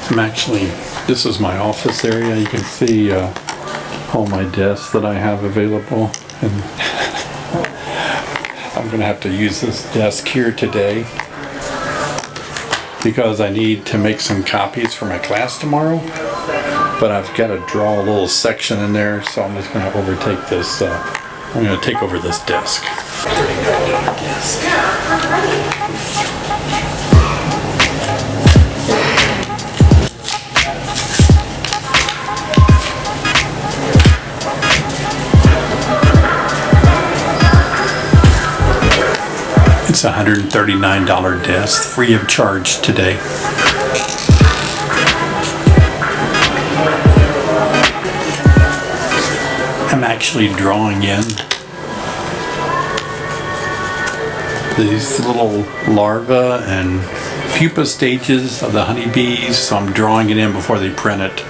This is my office area. You can see all my desks that I have available. And I'm going to have to use this desk here today because I need to make some copies for my class tomorrow. But I've got to draw a little section in there, so I'm just going to overtake this. I'm going to take over this desk. It's a $139 desk, free of charge today. I'm actually drawing in these little larvae and pupa stages of the honeybees, so I'm drawing it in before they print it.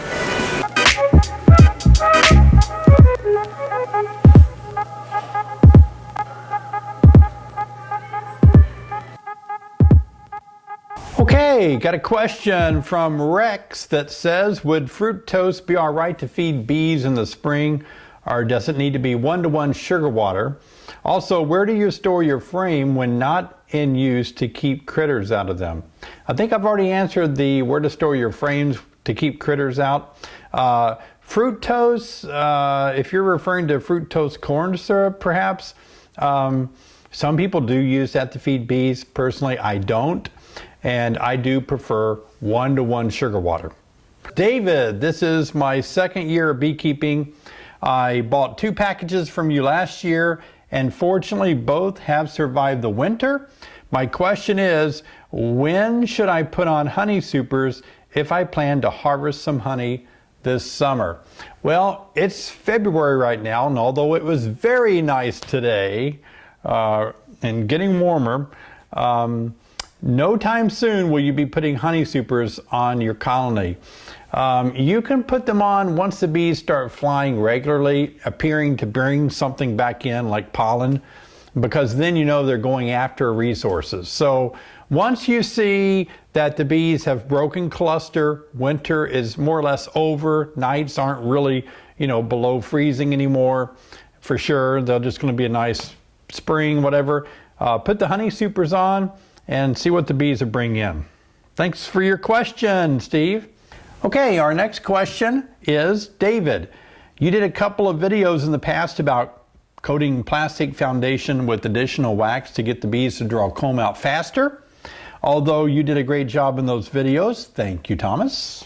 Okay, got a question from Rex that says, would fruit toast be all right to feed bees in the spring, or does it need to be 1-to-1 sugar water? Also, where do you store your frame when not in use to keep critters out of them? I think I've already answered the where to store your frames to keep critters out. Fruit toast, if you're referring to fruit toast corn syrup perhaps, some people do use that to feed bees. Personally, I don't. And I do prefer 1-to-1 sugar water. David, this is my second year of beekeeping. I bought 2 packages from you last year, and fortunately both have survived the winter. My question is, when should I put on honey supers if I plan to harvest some honey this summer? Well, it's February right now, and although it was very nice today and getting warmer, no time soon will you be putting honey supers on your colony. You can put them on once the bees start flying regularly, appearing to bring something back in like pollen, because then you know they're going after resources. So once you see that the bees have broken cluster, winter is more or less over, nights aren't really, below freezing anymore, for sure, they're just going to be a nice spring, whatever. Put the honey supers on and see what the bees are bringing in. Thanks for your question, Steve. Okay, our next question is David. You did a couple of videos in the past about coating plastic foundation with additional wax to get the bees to draw comb out faster. Although you did a great job in those videos, thank you, Thomas.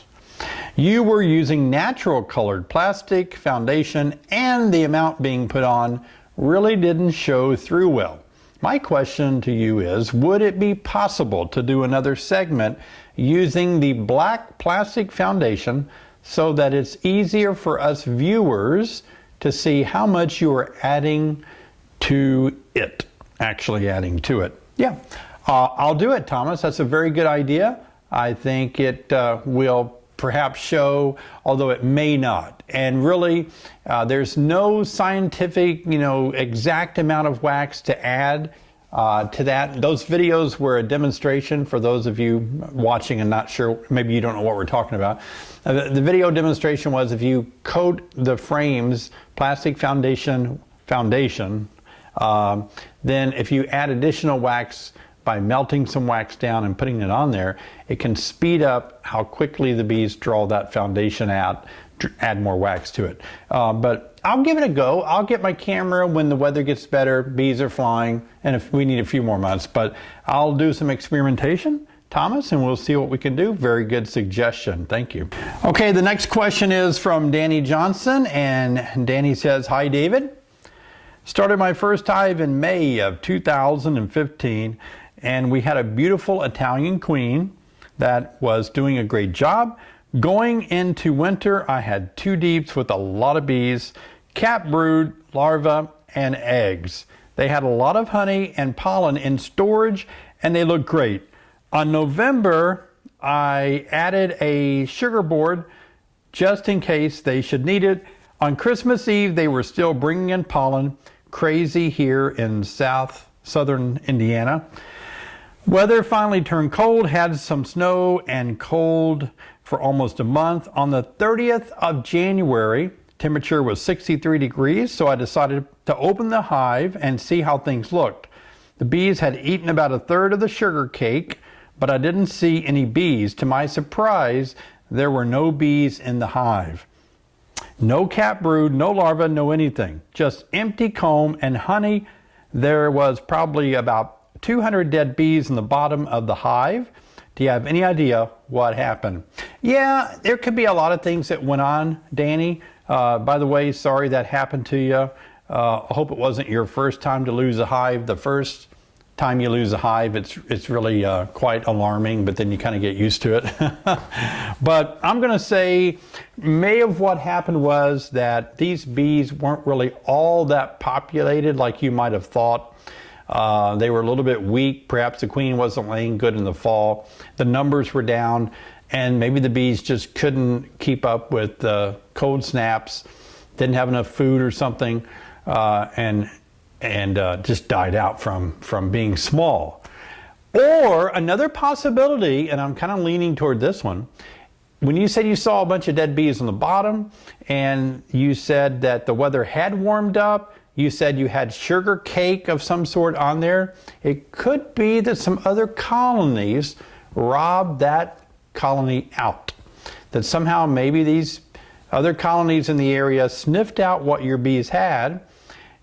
You were using natural colored plastic foundation, and the amount being put on really didn't show through well. My question to you is, would it be possible to do another segment using the black plastic foundation so that it's easier for us viewers to see how much you are adding to it, actually adding to it? Yeah, I'll do it, Thomas. That's a very good idea. I think it will perhaps show, although it may not. And really, there's no scientific, exact amount of wax to add to that. Those videos were a demonstration for those of you watching and not sure, maybe you don't know what we're talking about. The video demonstration was if you coat the frames plastic foundation, then if you add additional wax by melting some wax down and putting it on there, it can speed up how quickly the bees draw that foundation out, add more wax to it. But I'll give it a go. I'll get my camera when the weather gets better, bees are flying, and if we need a few more months. But I'll do some experimentation, Thomas, and we'll see what we can do. Very good suggestion. Thank you. Okay, the next question is from Danny Johnson, and Danny says, "Hi, David. Started my first hive in May of 2015, and we had a beautiful Italian queen that was doing a great job. Going into winter, I had 2 deeps with a lot of bees, cap brood, larvae, and eggs. They had a lot of honey and pollen in storage, and they looked great. On November, I added a sugar board just in case they should need it. On Christmas Eve, they were still bringing in pollen. Crazy here in southern Indiana. Weather finally turned cold, had some snow and cold for almost a month. On the 30th of January, temperature was 63 degrees, so I decided to open the hive and see how things looked. The bees had eaten about a third of the sugar cake, but I didn't see any bees. To my surprise, there were no bees in the hive. No capped brood, no larvae, no anything. Just empty comb and honey. There was probably about 200 dead bees in the bottom of the hive. Do you have any idea what happened? Yeah, there could be a lot of things that went on, Danny. By the way, sorry that happened to you. I hope it wasn't your first time to lose a hive. The first time you lose a hive, it's really quite alarming, but then you kind of get used to it. But I'm going to say may of what happened was that these bees weren't really all that populated like you might have thought. They were a little bit weak. Perhaps the queen wasn't laying good in the fall. The numbers were down, and maybe the bees just couldn't keep up with the cold snaps, didn't have enough food or something, and just died out from being small. Or another possibility, and I'm kind of leaning toward this one, when you said you saw a bunch of dead bees on the bottom, and you said that the weather had warmed up, you said you had sugar cake of some sort on there. It could be that some other colonies robbed that colony out. That somehow maybe these other colonies in the area sniffed out what your bees had,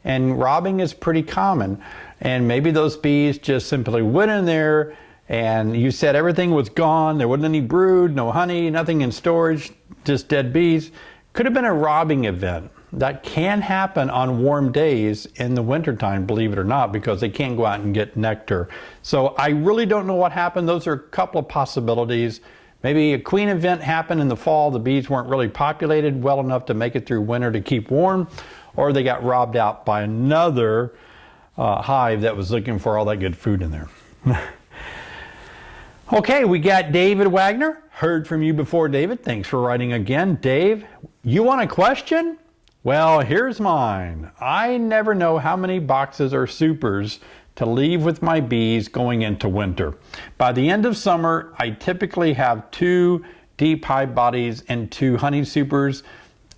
and robbing is pretty common. And maybe those bees just simply went in there, and you said everything was gone. There wasn't any brood, no honey, nothing in storage, just dead bees. Could have been a robbing event. That can happen on warm days in the wintertime, believe it or not, because they can't go out and get nectar. So I really don't know what happened. Those are a couple of possibilities. Maybe a queen event happened in the fall. The bees weren't really populated well enough to make it through winter to keep warm, or they got robbed out by another hive that was looking for all that good food in there. Okay, we got David Wagner. Heard from you before, David. Thanks for writing again. Dave, you want a question? Well, here's mine. I never know how many boxes or supers to leave with my bees going into winter. By the end of summer, I typically have 2 deep hive bodies and 2 honey supers.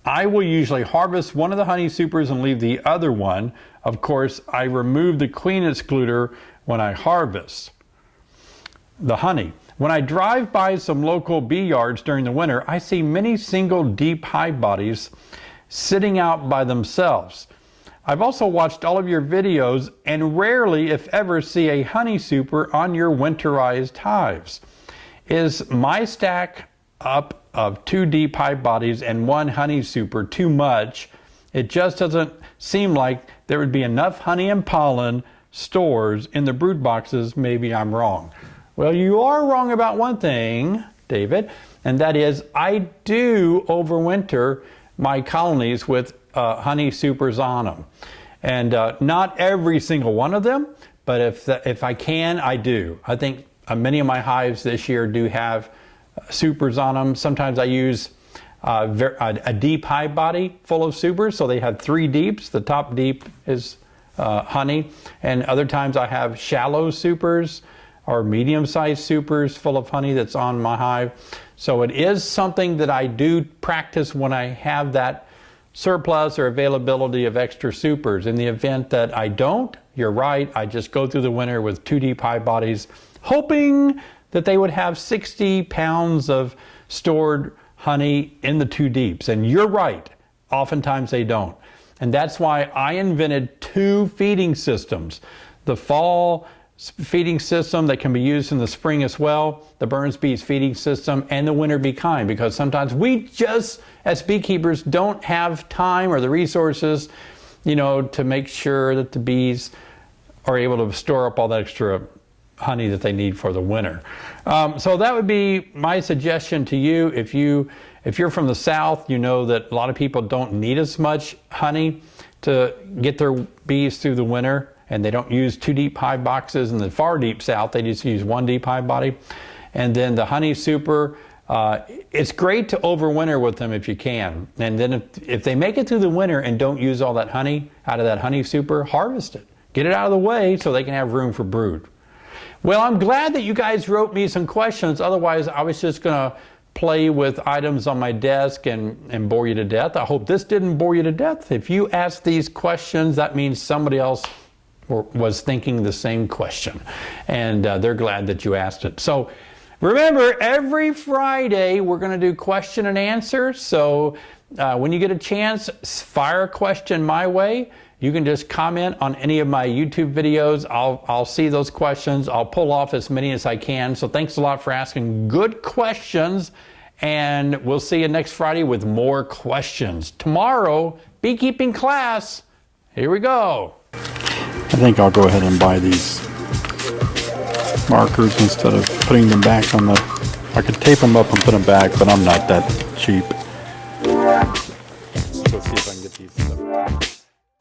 I will usually harvest one of the honey supers and leave the other one. Of course, I remove the queen excluder when I harvest the honey. When I drive by some local bee yards during the winter, I see many single deep hive bodies sitting out by themselves. I've also watched all of your videos and rarely, if ever, see a honey super on your winterized hives. Is my stack up of 2 deep hive bodies and 1 honey super too much? It just doesn't seem like there would be enough honey and pollen stores in the brood boxes. Maybe I'm wrong. Well, you are wrong about one thing, David, and that is I do overwinter my colonies with honey supers on them. And not every single one of them, but if I can, I do. I think many of my hives this year do have supers on them. Sometimes I use a deep hive body full of supers, so they have 3 deeps. The top deep is honey, and other times I have shallow supers or medium-sized supers full of honey that's on my hive. So it is something that I do practice when I have that surplus or availability of extra supers. In the event that I don't, you're right, I just go through the winter with 2 deep hive bodies, hoping that they would have 60 pounds of stored honey in the 2 deeps. And you're right, oftentimes they don't. And that's why I invented 2 feeding systems. The fall feeding system that can be used in the spring as well, the Burns Bees feeding system, and the winter Be Kind, because sometimes we just, as beekeepers, don't have time or the resources, to make sure that the bees are able to store up all that extra honey that they need for the winter. So that would be my suggestion to you. If you're from the South, you know that a lot of people don't need as much honey to get their bees through the winter, and they don't use 2 deep hive boxes. In the far deep South, they just use 1 deep hive body. And then the honey super, it's great to overwinter with them if you can. And then if they make it through the winter and don't use all that honey out of that honey super, harvest it. Get it out of the way so they can have room for brood. Well, I'm glad that you guys wrote me some questions. Otherwise, I was just going to play with items on my desk and bore you to death. I hope this didn't bore you to death. If you ask these questions, that means somebody else was thinking the same question. And they're glad that you asked it. So remember, every Friday, we're going to do question and answer. So when you get a chance, fire a question my way. You can just comment on any of my YouTube videos. I'll see those questions. I'll pull off as many as I can. So thanks a lot for asking good questions. And we'll see you next Friday with more questions. Tomorrow, beekeeping class. Here we go. I think I'll go ahead and buy these markers instead of putting them back on the... I could tape them up and put them back, but I'm not that cheap. Let's see if I can get these...